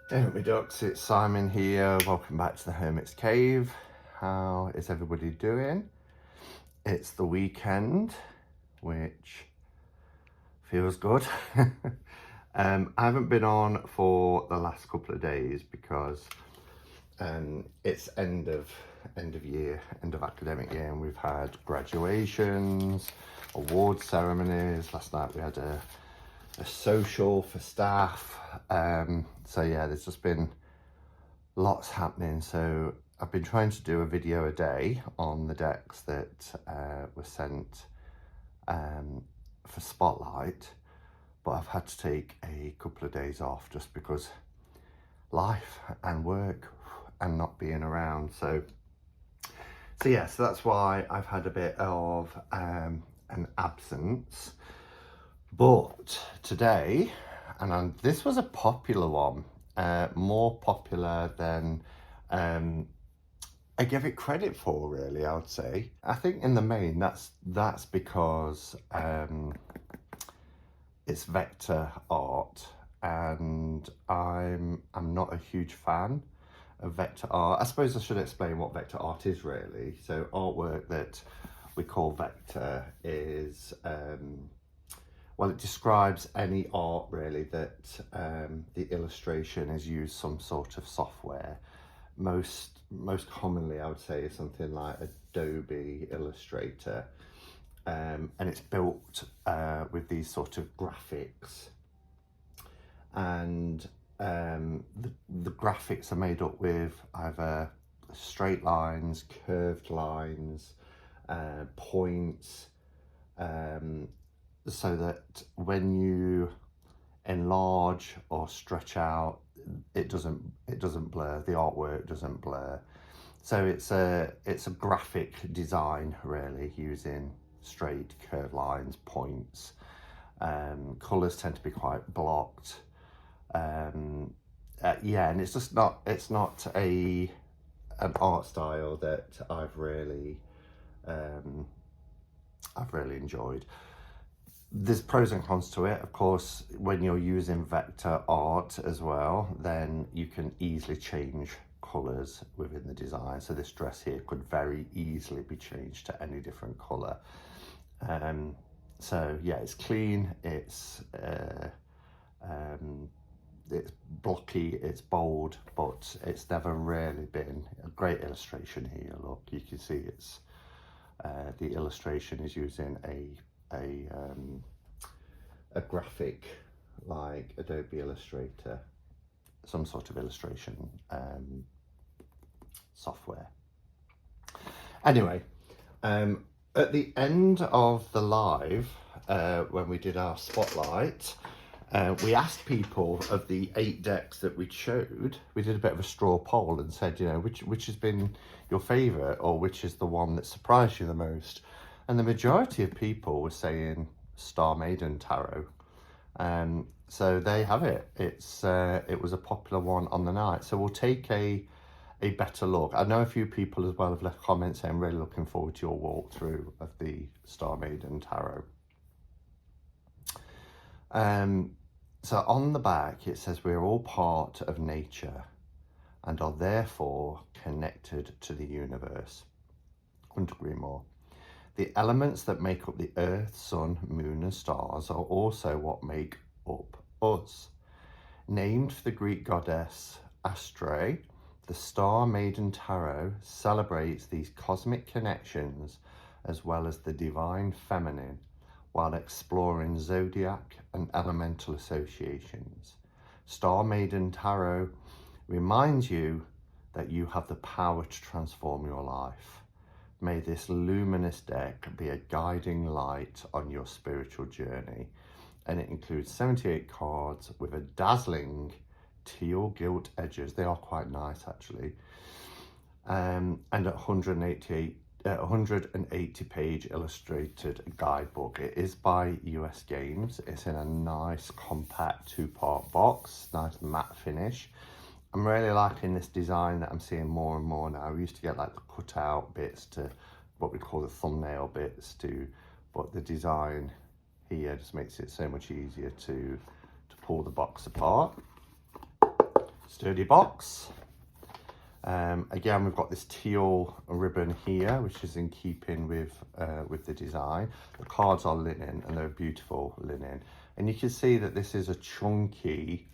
Hey me ducks, it's Simon here. Welcome back to the Hermit's Cave. How is everybody doing? It's the weekend, which feels good. I haven't been on for the last couple of days because it's end of year, end of academic year, and we've had graduations, award ceremonies. Last night we had a social for staff. So yeah, there's just been lots happening. So I've been trying to do a video a day on the decks that were sent for Spotlight, but I've had to take a couple of days off just because life and work and not being around. So yeah, so that's why I've had a bit of an absence. But today, this was a popular one, more popular than I give it credit for, really, I would say. I think in the main, that's because it's vector art, and I'm not a huge fan of vector art. I suppose I should explain what vector art is, really. So artwork that we call vector is well, it describes any art, really, that the illustration has used some sort of software. Most commonly, I would say, is something like Adobe Illustrator, and it's built with these sort of graphics, and the graphics are made up with either straight lines, curved lines, points, so that when you enlarge or stretch out, it doesn't blur. The artwork doesn't blur. So it's a graphic design, really, using straight curved lines, points. Colours tend to be quite blocked. Yeah, and it's just not an art style that I've really enjoyed. There's pros and cons to it. Of course, when you're using vector art as well, then you can easily change colours within the design. So this dress here could very easily be changed to any different colour. So yeah, it's clean, it's blocky, it's bold, but it's never really been a great illustration here. Look, you can see it's the illustration is using a graphic like Adobe Illustrator, some sort of illustration software. Anyway, at the end of the live, when we did our spotlight, we asked people of the 8 decks that we showed. We did a bit of a straw poll and said, you know, which has been your favourite, or which is the one that surprised you the most. And the majority of people were saying Star Maiden Tarot. So there you have it. It was a popular one on the night. So we'll take a better look. I know a few people as well have left comments saying really looking forward to your walkthrough of the Star Maiden Tarot. So on the back it says we're all part of nature and are therefore connected to the universe. Couldn't agree more. The elements that make up the earth, sun, moon and stars are also what make up us. Named for the Greek goddess Astraea, the Star Maiden Tarot celebrates these cosmic connections as well as the divine feminine, while exploring zodiac and elemental associations. Star Maiden Tarot reminds you that you have the power to transform your life. May this luminous deck be a guiding light on your spiritual journey. And it includes 78 cards with a dazzling teal gilt edges. They are quite nice, actually. And a 180 page illustrated guidebook. It is by US Games. It's in a nice compact 2-part box, nice matte finish. I'm really liking this design that I'm seeing more and more now. We used to get like the cutout bits to what we call the thumbnail bits to, but the design here just makes it so much easier to pull the box apart. sturdy box. Again, we've got this teal ribbon here, which is in keeping with the design. The cards are linen, and they're beautiful linen. And you can see that this is a chunky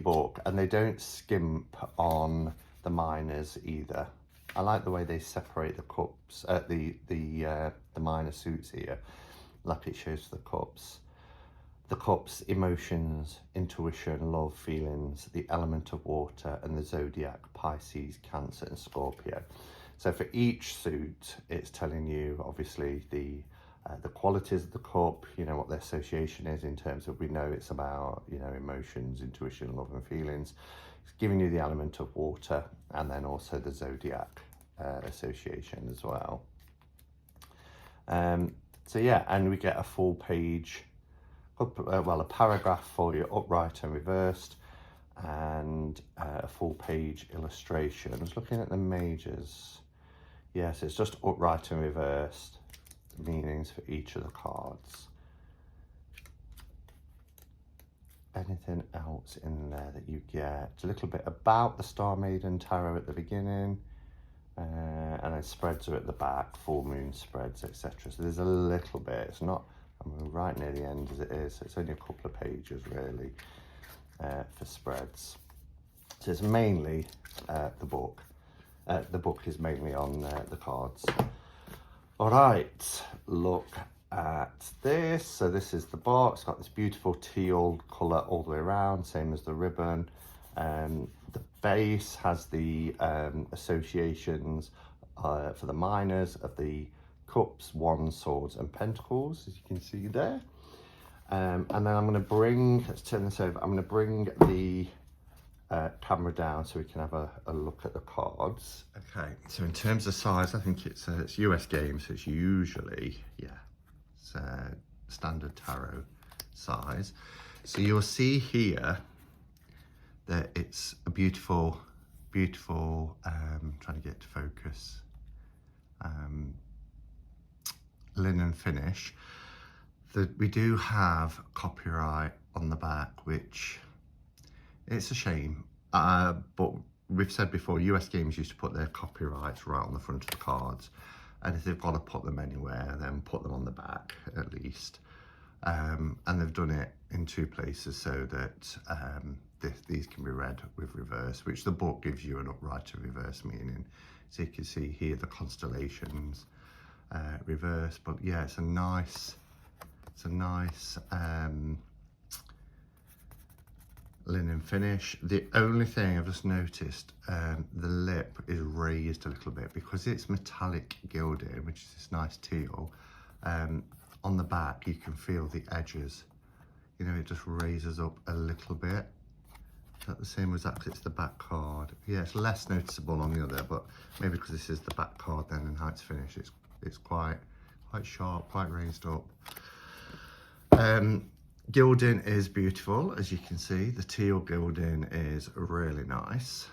book, and they don't skimp on the minors either. I like the way they separate the cups, the minor suits here, like it shows the cups. The cups, emotions, intuition, love, feelings, the element of water, and the zodiac, Pisces, Cancer, and Scorpio. So for each suit, it's telling you, obviously, the qualities of the cup, you know, what the association is in terms of, we know it's about, you know, emotions, intuition, love, and feelings. It's giving you the element of water, and then also the zodiac association as well. So yeah, and we get a full page, a paragraph for you upright and reversed, and a full page illustration. I was looking at the majors. Yes, it's just upright and reversed, the meanings for each of the cards. Anything else in there that you get? A little bit about the Star Maiden Tarot at the beginning, and then spreads are at the back, full moon spreads, etc. So there's a little bit. It's not, I mean, right near the end as it is, so it's only a couple of pages really for spreads. So it's mainly the book. The book is mainly on the cards. All right, look at this. So this is the box. It's got this beautiful teal colour all the way around, same as the ribbon. The base has the associations for the minors of the cups, wands, swords, and pentacles, as you can see there. And then I'm going to bring, let's turn this over, I'm going to bring the camera down so we can have a look at the cards. Okay, so in terms of size, I think it's US games, so it's usually, yeah, it's standard tarot size. So you'll see here that it's a beautiful, trying to get to focus, linen finish. We do have copyright on the back, which it's a shame, but we've said before, US Games used to put their copyrights right on the front of the cards, and if they've got to put them anywhere, then put them on the back at least. And they've done it in two places so that these can be read with reverse, which the book gives you an upright and reverse meaning. So you can see here the constellations reverse, but yeah, it's a nice linen finish. The only thing I've just noticed, the lip is raised a little bit because it's metallic gilding, which is this nice teal. On the back, you can feel the edges. You know, it just raises up a little bit. Is that the same as that? 'Cause it's the back card. Yeah, it's less noticeable on the other, but maybe because this is the back card then and how it's finished, it's quite sharp, quite raised up. Gilding is beautiful, as you can see. The teal gilding is really nice.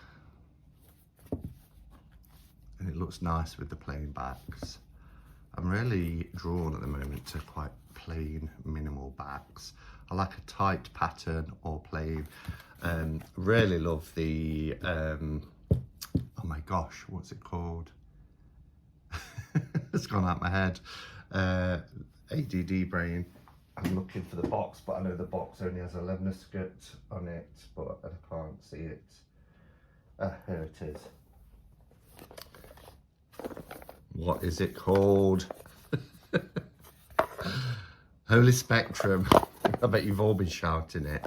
And it looks nice with the plain backs. I'm really drawn at the moment to quite plain, minimal backs. I like a tight pattern or plain. Really love the, oh my gosh, what's it called? It's gone out my head. ADD brain. I'm looking for the box, but I know the box only has a leather skirt on it, but I can't see it. Here it is. What is it called? Holy Spectrum. I bet you've all been shouting it.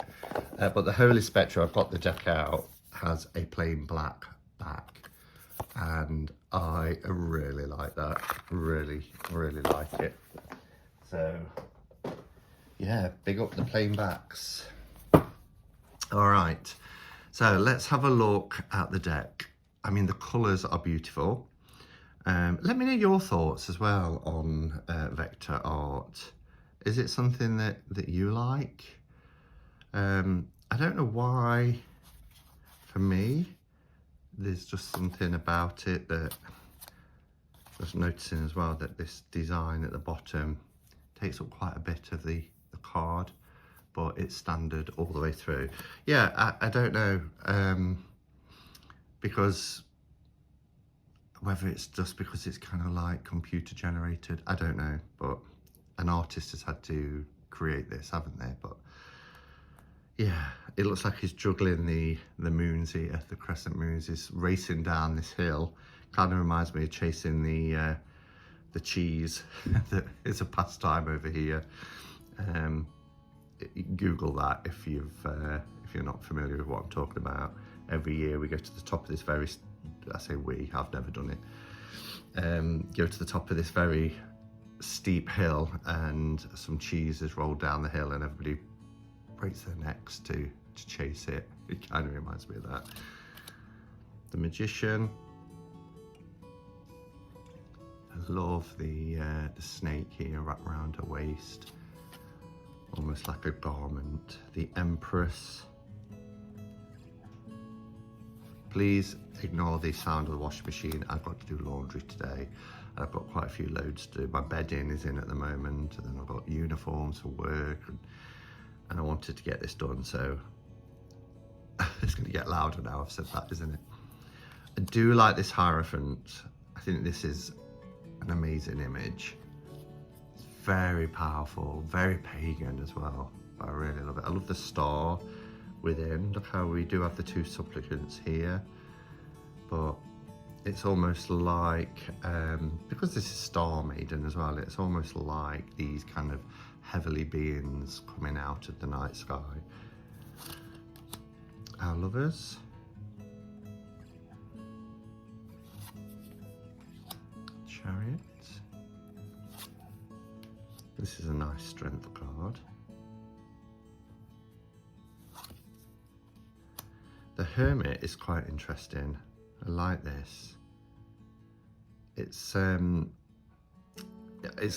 But the Holy Spectrum, I've got the deck out, has a plain black back. And I really like that. Really like it. So, yeah, big up the plain backs. All right, so let's have a look at the deck. I mean, the colours are beautiful. Let me know your thoughts as well on vector art. Is it something that you like? I don't know why, for me, there's just something about it that just noticing as well, that this design at the bottom takes up quite a bit of the card, but it's standard all the way through. Yeah, I don't know, because whether it's just because it's kind of like computer generated, I don't know, but an artist has had to create this, haven't they? But yeah, it looks like he's juggling the moons here, the crescent moons. He's racing down this hill. Kind of reminds me of chasing the cheese. That is a pastime over here. Google that if you're not familiar with what I'm talking about. Every year we go to the top of this very, I say we, I've never done it. Go to the top of this very steep hill, and some cheese is rolled down the hill, and everybody breaks their necks to chase it. It kind of reminds me of that. The Magician. I love the snake here wrapped around her waist, almost like a garment. The Empress. Please ignore the sound of the washing machine. I've got to do laundry today. I've got quite a few loads to do. My bedding is in at the moment, and then I've got uniforms for work, and I wanted to get this done, so it's going to get louder now I've said that, isn't it? I do like this Hierophant. I think this is an amazing image. It's very powerful, very pagan as well. I really love it. I love the star within. Look how we do have the two supplicants here, but it's almost like, because this is Star Maiden as well, it's almost like these kind of heavenly beings coming out of the night sky. Our Lovers. Chariot. This is a nice strength card. The Hermit is quite interesting. I like this. It's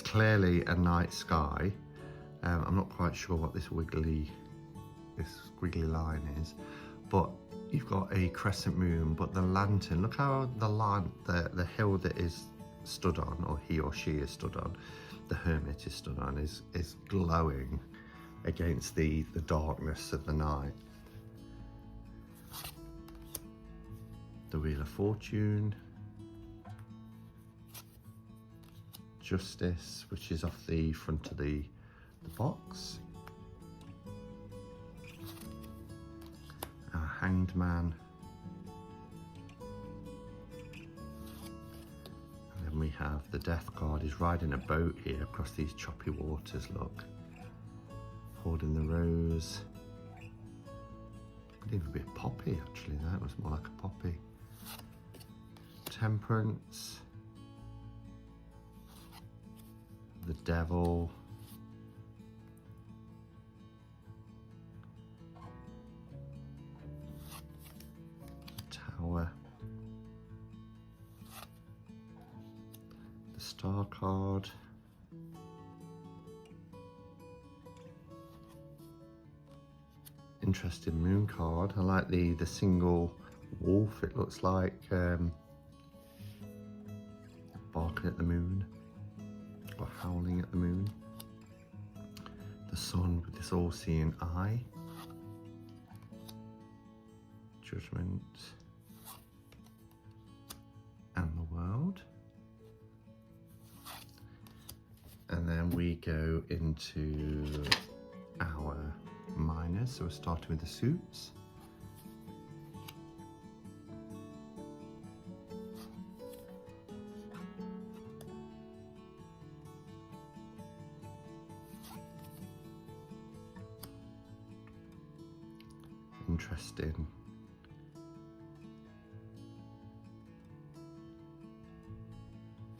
clearly a night sky. I'm not quite sure what this squiggly line is, but you've got a crescent moon, but the lantern, look how the hill that is stood on, or he or she is stood on, the Hermit is stood on, is glowing against the darkness of the night. The Wheel of Fortune. Justice, which is off the front of the box. Our Hanged Man. And then we have the Death card. He's riding a boat here across these choppy waters, look. Holding the rose. Could even be a poppy, actually. That was more like a poppy. Temperance. The Devil. Tower. The Star card. Interesting Moon card. I like the single wolf. It looks like barking at the moon, or howling at the moon. The Sun with this all-seeing eye. Judgment. And the World. And then we go into our minors. So we're starting with the suits. Interesting.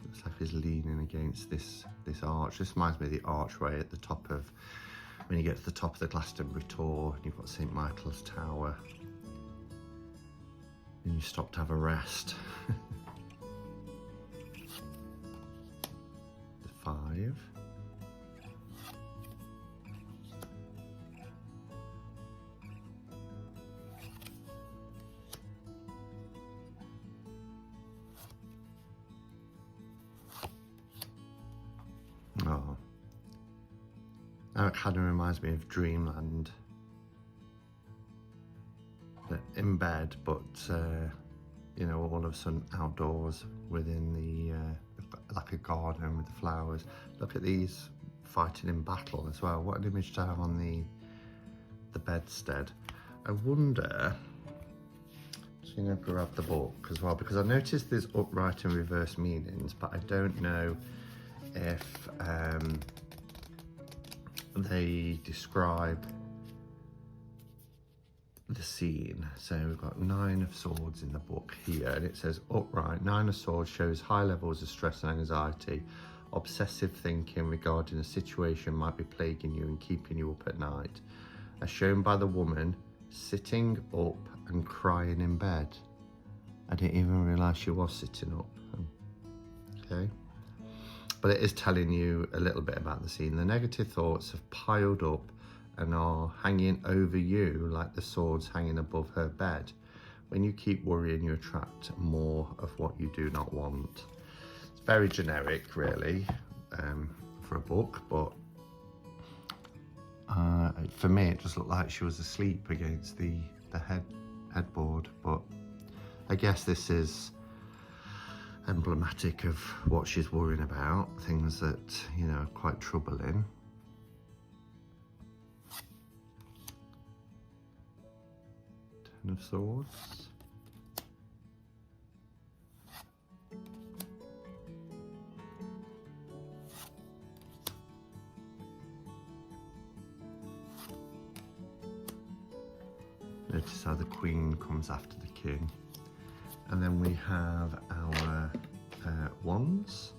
Looks like he's leaning against this arch. This reminds me of the archway at the top of, when you get to the top of the Glastonbury Tor, and you've got St Michael's Tower, and you stop to have a rest. The 5. Oh, artwork kind of reminds me of Dreamland. They're in bed, but you know, all of a sudden outdoors within the like a garden with the flowers. Look at these fighting in battle as well. What an image to have on the bedstead. I wonder, so you know, grab the book as well, because I noticed there's upright and reverse meanings, but I don't know if they describe the scene. So we've got 9 of Swords in the book here, and it says upright. 9 of Swords shows high levels of stress and anxiety. Obsessive thinking regarding a situation might be plaguing you and keeping you up at night, as shown by the woman sitting up and crying in bed. I didn't even realise she was sitting up. Okay, but it is telling you a little bit about the scene. The negative thoughts have piled up and are hanging over you like the swords hanging above her bed. When you keep worrying, you attract more of what you do not want. It's very generic, really, for a book, but for me, it just looked like she was asleep against the headboard. But I guess this is emblematic of what she's worrying about, things that, you know, are quite troubling. Ten of Swords. Notice how the Queen comes after the King. And then we have our wands.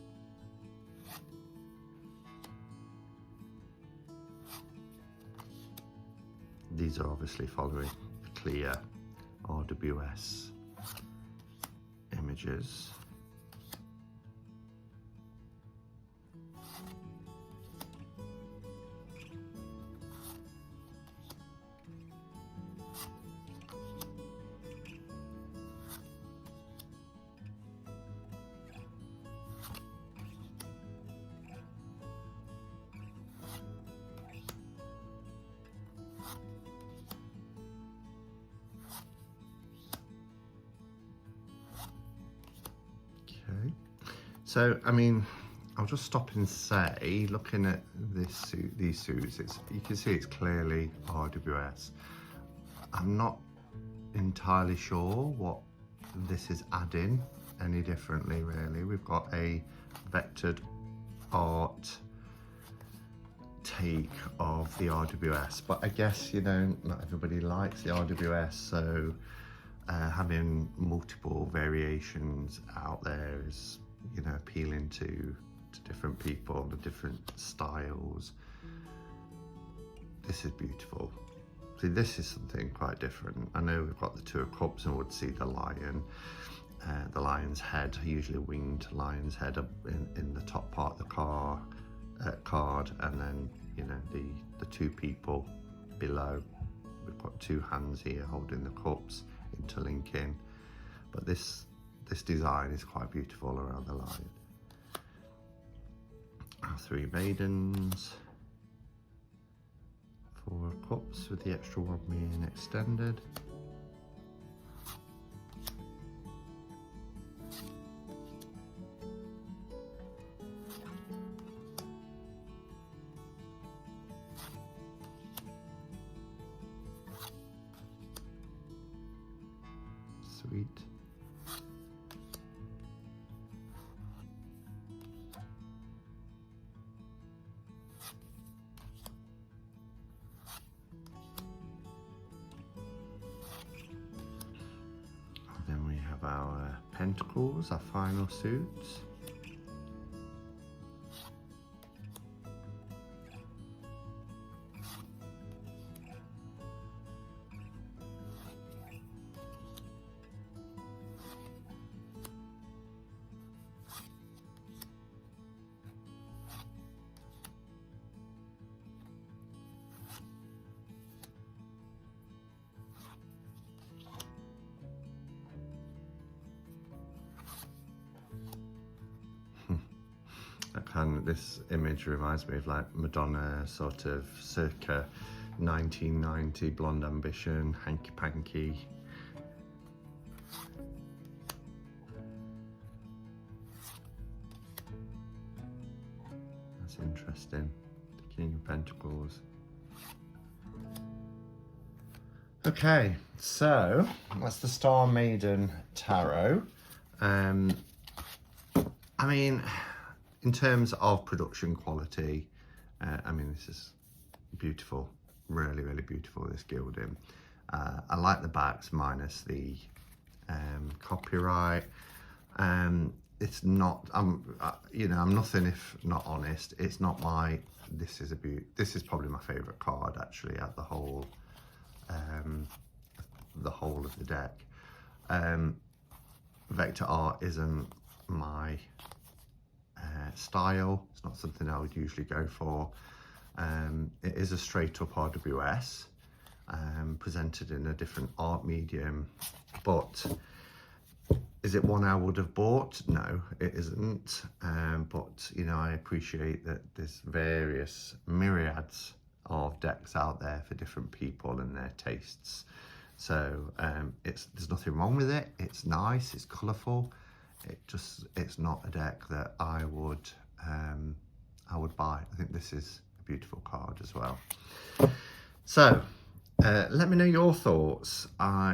These are obviously following the clear RWS images. So, I mean, I'll just stop and say, looking at this suit, these suits, you can see it's clearly RWS. I'm not entirely sure what this is adding any differently, really. We've got a vectored art take of the RWS, but I guess, you know, not everybody likes the RWS, so having multiple variations out there is, you know, appealing to different people, the different styles. This is beautiful. See, this is something quite different. I know we've got the 2 of Cups and would see the lion, the lion's head, usually a winged lion's head up in the top part of the card, and then, you know, the 2 people below. We've got 2 hands here holding the cups, interlinking, but this design is quite beautiful around the lion. Our 3 maidens, 4 of Cups with the extra one being extended. Sweet. Then we have our Pentacles, our final suits. this image reminds me of like Madonna, sort of circa 1990, Blonde Ambition, hanky panky. That's interesting. The King of Pentacles. Okay, so that's the Star Maiden Tarot. I mean, in terms of production quality, I mean, this is beautiful, really, really beautiful, this gilding. I like the backs minus the copyright. It's not, you know, I'm nothing if not honest. It's not my, this is probably my favorite card actually at the whole of the deck. Vector art isn't my style. It's not something I would usually go for. It is a straight up RWS, presented in a different art medium, but is it one I would have bought? No, it isn't. But you know, I appreciate that there's various myriads of decks out there for different people and their tastes. So there's nothing wrong with it. It's nice, it's colourful. It's not a deck that I would buy. I think this is a beautiful card as well. So let me know your thoughts.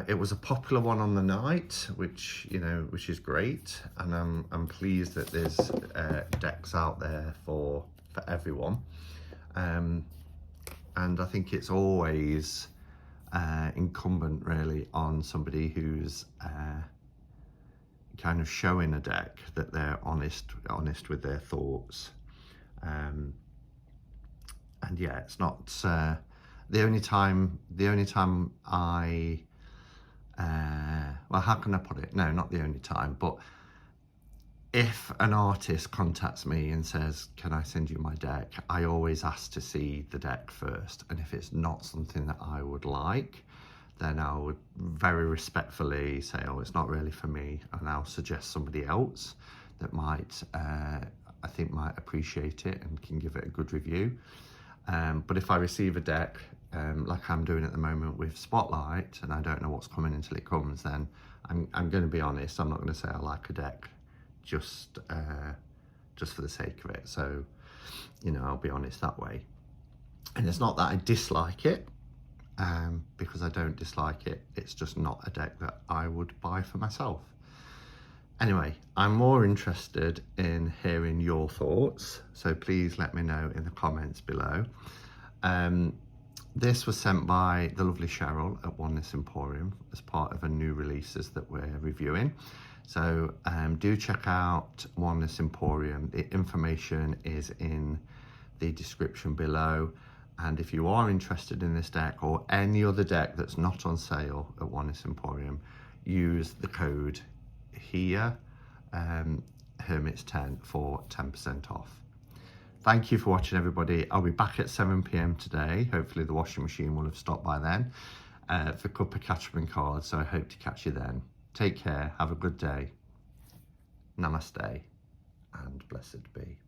It was a popular one on the night, which is great, and I'm pleased that there's decks out there for everyone. And I think it's always incumbent really on somebody who's kind of showing a deck that they're honest with their thoughts. And yeah, it's not the only time I well, how can I put it? No, not the only time, but if an artist contacts me and says, can I send you my deck, I always ask to see the deck first. And if it's not something that I would like, then I would very respectfully say, oh, it's not really for me. And I'll suggest somebody else that might, I think might appreciate it and can give it a good review. But if I receive a deck, like I'm doing at the moment with Spotlight, and I don't know what's coming until it comes, then I'm going to be honest. I'm not going to say I like a deck just for the sake of it. So, you know, I'll be honest that way. And it's not that I dislike it, because I don't dislike it. It's just not a deck that I would buy for myself. Anyway, I'm more interested in hearing your thoughts, so please let me know in the comments below. This was sent by the lovely Cheryl at Oneness Emporium as part of a new releases that we're reviewing. So do check out Oneness Emporium. The information is in the description below. And if you are interested in this deck or any other deck that's not on sale at Oneness Emporium, use the code here, Hermits10, for 10% off. Thank you for watching, everybody. I'll be back at 7 PM today. Hopefully the washing machine will have stopped by then for Cup of Catchment cards. So I hope to catch you then. Take care. Have a good day. Namaste and blessed be.